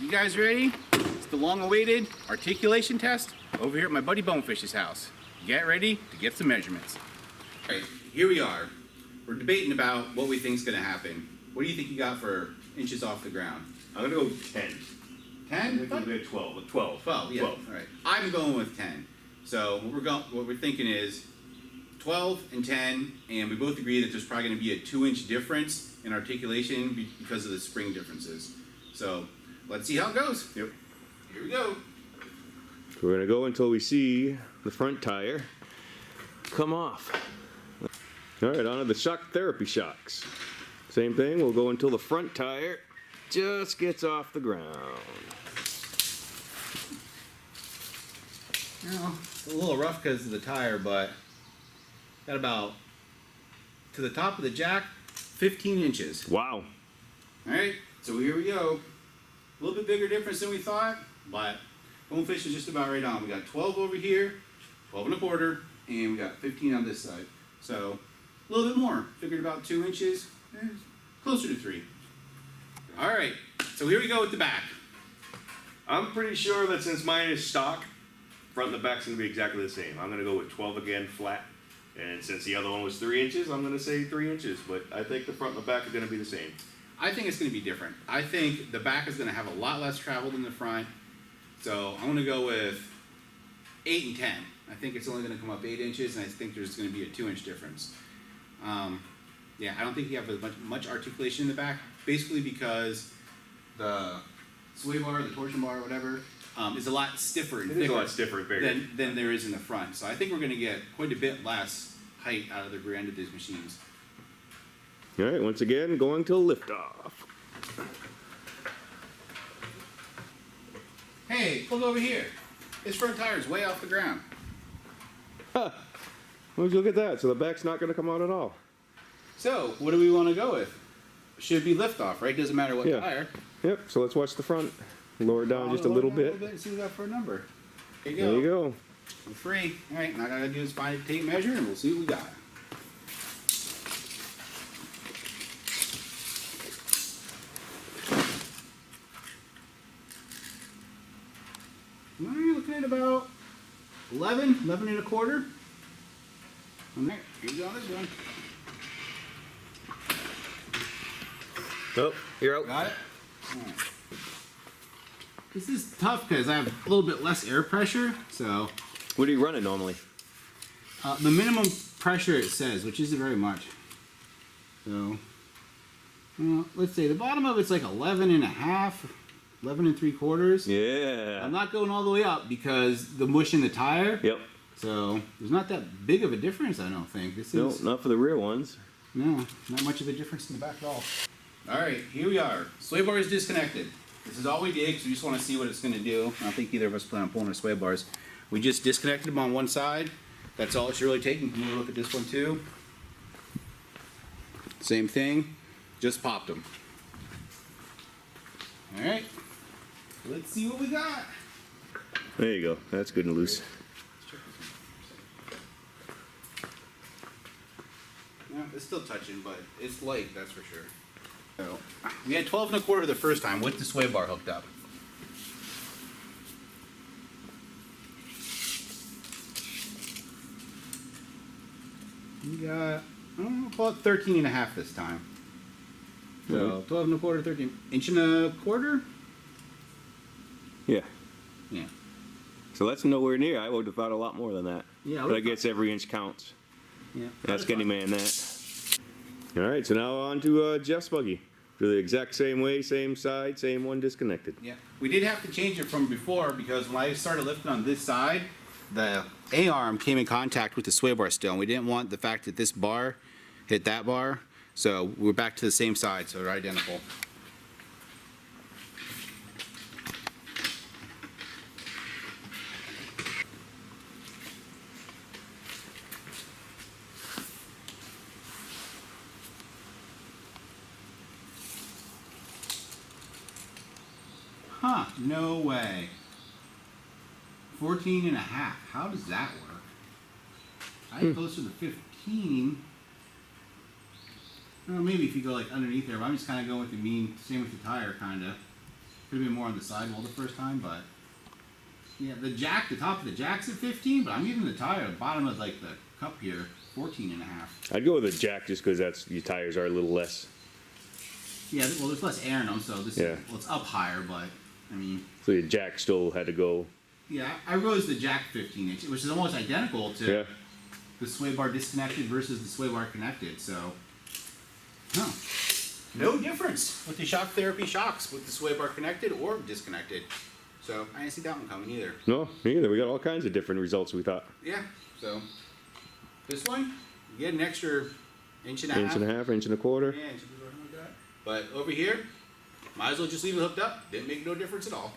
You guys ready? It's the long-awaited articulation test over here at my buddy Bonefish's house. Get ready to get some measurements. All right, here we are. We're debating about what we think is going to happen. What do you think you got for inches off the ground? I'm going to go 10. 10? I think we'll go 12. 12. 12, yeah. 12. All right. I'm going with 10. So what we're thinking is 12 and 10, and we both agree that there's probably going to be a 2-inch difference in articulation because of the spring differences. So let's see how it goes. Yep. Here we go. We're going to go until we see the front tire come off. All right, on to the shock therapy shocks. Same thing, we'll go until the front tire just gets off the ground. Well, it's a little rough because of the tire, but got about to the top of the jack, 15 inches. Wow. All right, so here we go. A little bit bigger difference than we thought, but Bonefish is just about right on. We got 12 over here, 12 and a quarter, and we got 15 on this side. So a little bit more. Figured about 2 inches, closer to 3. All right, so here we go with the back. I'm pretty sure that since mine is stock, front and the back's going to be exactly the same. I'm going to go with 12 again, flat. And since the other one was 3 inches, I'm going to say 3 inches. But I think the front and the back are going to be the same. I think it's going to be different. I think the back is going to have a lot less travel than the front. So I'm going to go with 8 and 10. I think it's only going to come up 8 inches, and I think there's going to be a 2-inch difference. Yeah, I don't think you have as much articulation in the back, basically because the sway bar, the torsion bar, whatever, is a lot stiffer and It is a lot stiffer and bigger. than there is in the front. So I think we're going to get quite a bit less height out of the rear end of these machines. All right, once again, going till liftoff. Hey, look over here. This front tire is way off the ground. Huh. Well, look at that. So the back's not going to come out at all. So, what do we want to go with? Should be liftoff, right? Doesn't matter what tire. Yep, so let's watch the front. Lower it down just a little bit. And see what we got for a number. There you go. There you go. I'm free. All right, now all I gotta do is find a tape measure, and we'll see what we got. All right, looking at about 11 and a quarter. All right, here we go on this one. Oh, you're out. Got it? All right. This is tough because I have a little bit less air pressure, so What are you running normally? the minimum pressure it says, which isn't very much. So, let's say the bottom of it's like 11 and a half, 11 and 3/4. Yeah. I'm not going all the way up because the mush in the tire. Yep. So there's not that big of a difference, I don't think. This No, is not for the rear ones. no, not much of a difference in the back at all. All right, here we are. Sway bar is disconnected. This is all we did because we just want to see what it's going to do. I don't think either of us plan on pulling our sway bars. We just disconnected them on one side. That's all it's really taking. Can you look at this one too? Same thing, just popped them. All right, let's see what we got. There you go. That's good and loose. Yeah, it's still touching, but it's light, that's for sure. So, we had 12 and a quarter the first time with the sway bar hooked up. We got, I don't know, call it 13 and a half this time. So 12 and a quarter, 13, inch and a quarter? Yeah. Yeah. So that's nowhere near. I would have thought a lot more than that. Yeah, But I guess every inch counts. Yeah. Ask any man that. All right, so now on to Jeff's buggy. Do the exact same way, same side, same one disconnected. Yeah, we did have to change it from before because when I started lifting on this side, the A-arm came in contact with the sway bar still, and we didn't want the fact that this bar hit that bar, so we're back to the same side, so they're identical. Huh, no way. 14 and a half. How does that work? I get closer to 15. Well, maybe if you go like underneath there, but I'm just kind of going with the mean, same with the tire, kind of. Could have been more on the sidewall the first time, but yeah, the top of the jack's at 15, but I'm giving the tire, the bottom of like the cup here, 14 and a half. I'd go with a jack just because your tires are a little less. Yeah, well, there's less air in them, so this Yeah. well, it's up higher, but I mean, So your jack still had to go. yeah, I rose the jack 15 inch, which is almost identical to Yeah. the sway bar disconnected versus the sway bar connected. So, no difference with the shock therapy shocks with the sway bar connected or disconnected. So I didn't see that one coming either. No, me either. We got all kinds of different results. We thought Yeah. So this one, you get an extra inch and a inch half. and a half, inch and a quarter. Yeah, inch and a quarter like that. But over here, might as well just leave it hooked up. Didn't make no difference at all.